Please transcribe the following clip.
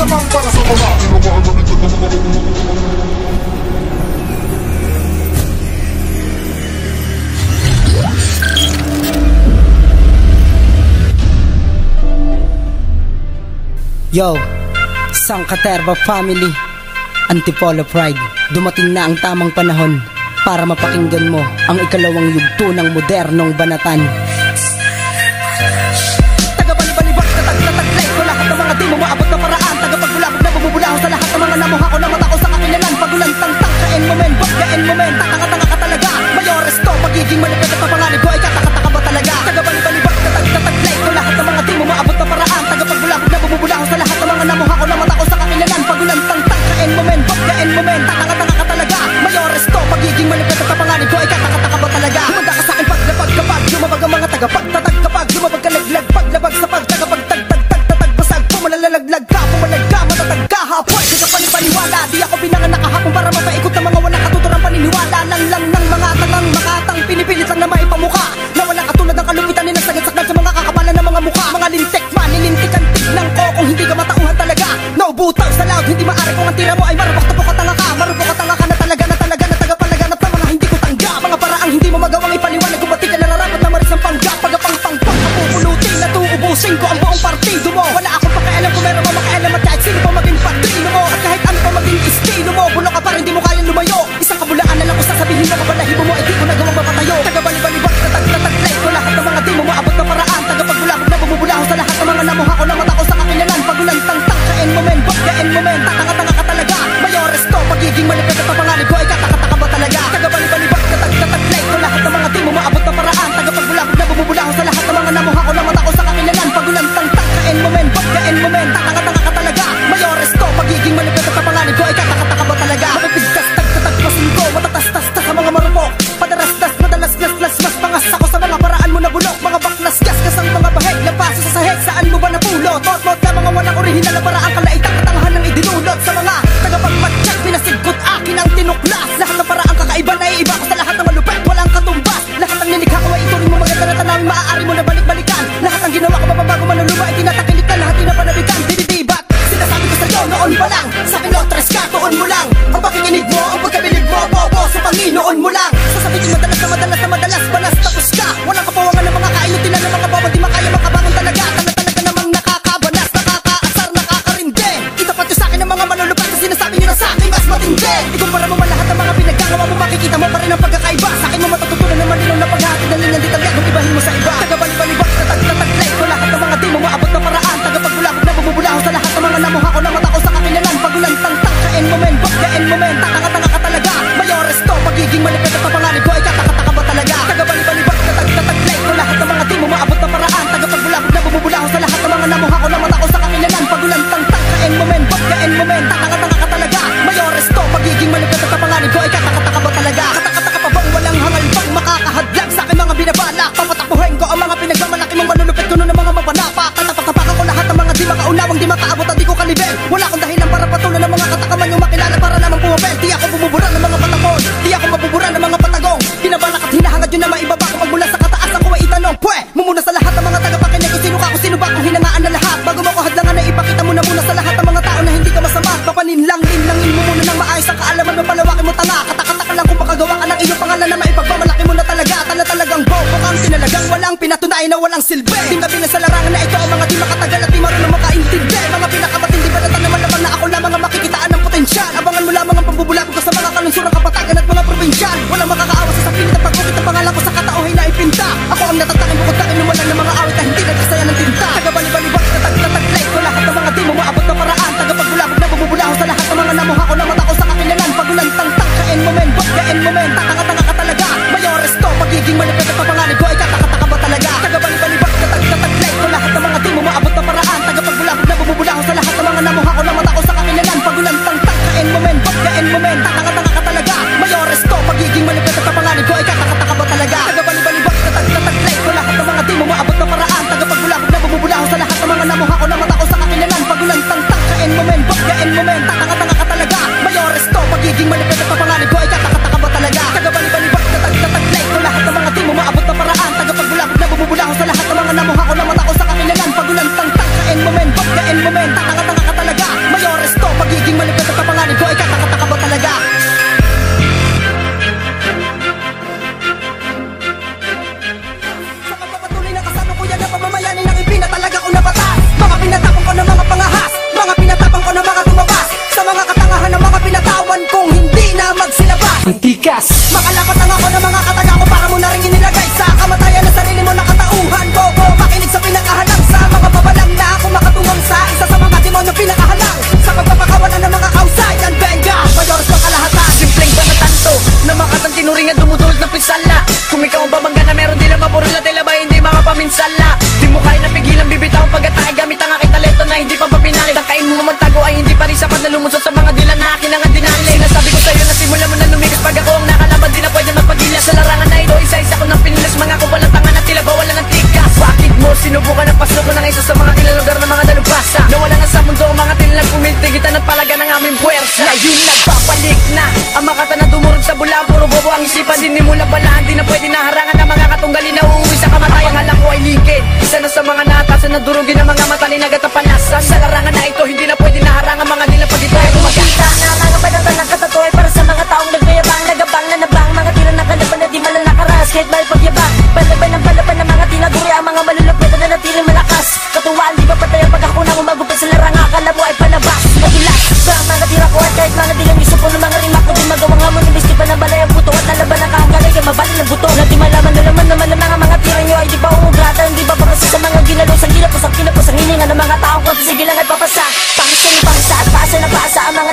lamang para sa mga minamahal na minsan ng mga Yo, Sangkaterba family, Antipolo Pride. Dumating na ang tamang panahon para mapakinggan mo ang ikalawang yugto ng modernong banatan. Taga-balibalibak na tag-taglay ko lahat ng mga di mo maabot na paraan. Taga-pagbulabog na bumubulaho sa lahat ng mga namuha ko na mata ko sa kakinalan. Pagulantang tangkain mo men, bakyain mo men, takanga-tanga ka talaga. Mayores to, magiging malipit at papanganib ko ay kakataka ba talaga. Taga-balibalibak na tag-taglay ko lahat ng mga di mo maabot na paraan. Taga-pagbulabog na bumubulaho sa lahat ng mga namuha ko na mata ko sa kakinalan. Pagulantang tangkain mo men, bakyain mo men, takanga-tanga ka talaga. Mayores to, magiging malipit at papanganib ko ay kakataka ba talaga. Humanda ka sa'kin paglabag kapag lumabag ang mga tagapagtatag kapag lumabag ka laglag paglabag sa pagtagapagtagtagtagtag basag pumalalaglag ka, pumalag ka, matatag ka hapoy di ka panipaniwala, di ako pinanganak kahapon para mapaikot ng mga walang katuturang paniniwala lang ng mga tangang makatang pinipilit lang na maipamukha na walang katulad ng kalupitan ni nasagad-sagad sa mga kakapalan ng mga mukha, mga lintik manilintik-antik ng ko kung hindi ka matauhan talaga naubutaw sa loud, hindi maaari kung ang tira mo ay marupok-tupok ka tanga ka, marupok-tanga ka na talaga tagapalaganap ng mga hindi ko tangga mga paraang hindi mo magawang ipaliwanag kung ba't di ka nararapat na maris ng pangga pagapang-pang-pang kapupulutin na tuubusin ko ang buong partido mo wala akong pakialam kung meron mo makialam at kahit sino pa maging patrino mo at kahit ano pa maging estilo mo bulok ka pa rin di mo kayang lumayo isang kabulaan na lang kung sasabihin mo kabalahibo mo ay di ko nagawang mapatayo taga-balibalibak na tag-taglay ko lahat ng mga di mo maabot na paraan tagapagbulabog na bumubulaho sa lahat ng mga namuha ko na mata ko sa kakinalan pagulantang tangkain mo men, bakyain mo men, takanga-tanga ka talaga mayores to, magiging malipit at papanganib ko ay kakataka ba talaga taga-balibalibak na tag-taglay ko lahat ng mga di mo maabot na paraan tagapagbulabog na bumubulaho sa lahat ng mga namuha ko na mata ko sa kakinalan pagulantang tangkain mo men, bakyain mo men, takanga-tanga ka talaga mayores to, magiging malipit at papanganib ko ay kakataka ba talaga mapipigtas tag-tatagpasin ko matatas-tas sa mga marupok padaras-das, madalas-las-las mas pangas ako sa mga paraan mo na bulok mga baklas-gas-gas ang mga baheg labaso sa saheg saan mo ba napulot tot-tot na mga walang orihinal na paraan kalaitang katangahan ng idinulot sa mga tagapagmatsyag pinasigkot akin ang tinuklas lahat ng paraan kakaiba na iiba ko sa lahat ng malupet walang katumbas lahat ng nilikha ko ay ituring mo maganda na tanawin maaari mo na balik-balikan lahat ng ginawa ko mababago manuluma ay tinatakilik na lahat tinapanabikan dinidibak sinasabi ko sa'yo noon pa lang sa akin lotres ka tuon mo lang ang pakikinig mo ang pagkabilib mo bobo sa Panginoon mo lang sasabihin madalas banas tapos ka walang kapawangan ng mga kailutin na ng mga bobo di makaya makabangon talaga talaga namang nakakabanas nakakaasar nakakarindi itapat nyo sa'kin ang mga manulupat na sinasabi nyo na sa'kin mas matindi ikumpara mo man lahat ng mga pinagagawa mo makikita mo pa rin ang pagkakaiba sa'kin mo matututunan ng malinaw na paghatid ng linyang detalyado ibahin mo sa iba taga-balibalibak na tag-taglay ko lahat ng mga di mo maabot na paraan tagapagbulabog na bumubulaho sa lahat ng mga namuha ko na mata ko sa kakinalan pagulantang tangkain mo men, bakyain mo men, takanga-tanga ka talaga mayores to, magiging malipit at papanganib ko ay kakataka ba talaga taga-balibalibak na tag-taglay ko lahat ng mga di mo maabot na paraan tagapagbulabog na bumubulaho sa lahat ng mga namuha ko na mata ko sa kakinalan pagulantang tangkain mo men, bakyain mo men, takanga-tanga ka talaga mayores to, magiging malipit at papanganib ko ay kakataka ba talaga katakataka pa bang walang hangal bang makakahadlag sa akin mga binabalak papatapuhin ko ang mga pinagmamalaki mong manulupit ko nun ng mga mapanapa tatapak-tapakan ko lahat ng mga di makaunawang di makaabot at di ko kanibel wala akong dahilan para patulan ng mga katakaman yung makilala para naman pumapel di ako bumubura ng mga patapon di ako mabubura ng mga patagong binabalak at hinahangad yun na maibaba ko magmula sa kataas ako ay itanong pwe mumuna sa lahat ng mga tagapakinig kung sino ka kung sino ba kung hinangaan na lahat bago mo ko hadlangan na ipakita mo na muna sa lahat ng mga tao na hindi ka masama papaninlangin mo muna ng maayos ang kaalaman mo palawakin mo tanga katakataka lang kung makagawa ka ng iyong pangalan na maipagmamalaki mo na talaga talagang bobo kang tinalagang walang pinatunayan na walang silbi di kabilang sa larangan na ito ang mga di makatagal at di marunong makaintindi mga pinakamatindi balatan naman na ako lamang ang makikitaan ng potensyal abangan mo lamang ang pambubulabog ko sa mga kanunsurang kapatagan at mga probinsyal walang makakaawa sa sapilit at pagkukit ang pangalan ko sa katauhin na ipinta ako ang natatakin bukod takin lumalang ng mga awit na hindi nagsasaya ng tinta taga-balibalibak na tag-taglay ko lahat ng mga di mo maabot na paraan tagapagbulabog na bumubulaho sa lahat ng mga namuha ko na mata ko sa kakinalan pagulantang tangkain mo men, bakyain mo men, takanga-tanga ka talaga mayores to, magiging malipit at papanganib ko ay kakataka ba talaga taga-balibalibak na tag-taglay ko lahat ng mga di mo maabot na paraan tagapagbulabog na bumubulaho sa lahat ng mga namuha ko na mata ko sa kakinalan pagulantang tangkain mo men, bakyain mo men, takanga-tanga ka talaga mayores to, magiging malipit at papanganib ko ay kakataka ba talaga taga-balibalibak na tag-taglay ko lahat ng mga di mo maabot na paraan tagapagbulabog na bumubulaho sa lahat ng mga namuha ko na mata ko sa kakinalan pagulantang tangkain mo men, bakyain mo men, takanga-tanga ka talaga mayores to, magiging malipit at papanganib ko ay kakataka ba talaga taga-balibalibak na tag-taglay ko lahat ng mga di mo maabot na paraan tagapagbulabog na bumubulaho sa lahat ng mga namuha ko na mata ko sa kakinalan pagulantang tangkain mo men, bakyain mo men, takanga-tanga ka talaga tikas. Makalapat lang ako ng mga kataga ko para mo na rin inilagay sa kamatayan na sarili mo nakatauhan. Bobo, makinig sa pinakahalang sa mga babalang na ako makatungong sa isa sa mga demonyo pinakahalang sa pagpapakawalan ng mga kausayan. Benga, mayores ng kalahatan. Simpleng ba na tanto na makatang tinuring at dumudulot ng pisala. Kung ikaw ang babangga na meron din ang mapurol at tila ba hindi makapaminsala. Di mo kaya napigilan bibitaw pag-atake gamit ang aking talento na hindi pa papinalit. Ang kain mo magtago ay hindi pa rin sapat na lumunsot sa mga dilan na akin ang dinali. Sinasabi ko sa'yo na simula mo na lumigas pag ako ang nakalaban di na pwede magpagilas. Sa larangan na ito isa-isa ko ng pinilas mga kupalantangan at tila bawalan ng tikas. Bakit mo sinubukan ang pasok ko ng isa sa mga kilalugar ng mga dalubhasa? Nawala nga sa mundo ang mga tinilang pumintigitan at palaga ng aming puwersa. Ngayon nagpapalik na ang makata na dumurog sa bulaan. Puro bobo ang isipan din ni mula balaan. Di na pwede naharangan ang mga katunggali na uuwi sa kamatayan. Alam ko ay likin isa na sa mga naatasan na durugin ng mga matalinag at panasan. Sa larangan na ito hindi na pwede naharangan mga nila pag ito ay kumagita na mga panatan ng katatoy para sa mga taong nagbayabang, nagabang na nabang mga tira ng kalaban na di malang nakaras kahit may pagyabang. Palaban ng palaban ng mga tinaguri ang mga malulupit na natiling malakas. Katuwaan di ba patay ang pag ako na umagupit sa larangan akala mo ay palabas. Magilas sa mga tira ko at kahit mga dilang gusto po ng mga rima ko di magawang hamon imbis di pa ng balay ang buto at lalaban ng kahangalay kay mabali ng buto na di malaman na laman naman ng mga tira nyo ay di pa umugratan di ba para sa mga ginalo sa ginapos ang hininga ng mga taong konti sige lang at papasa. Pangisa ni pangisa at paasa na paasa ang mga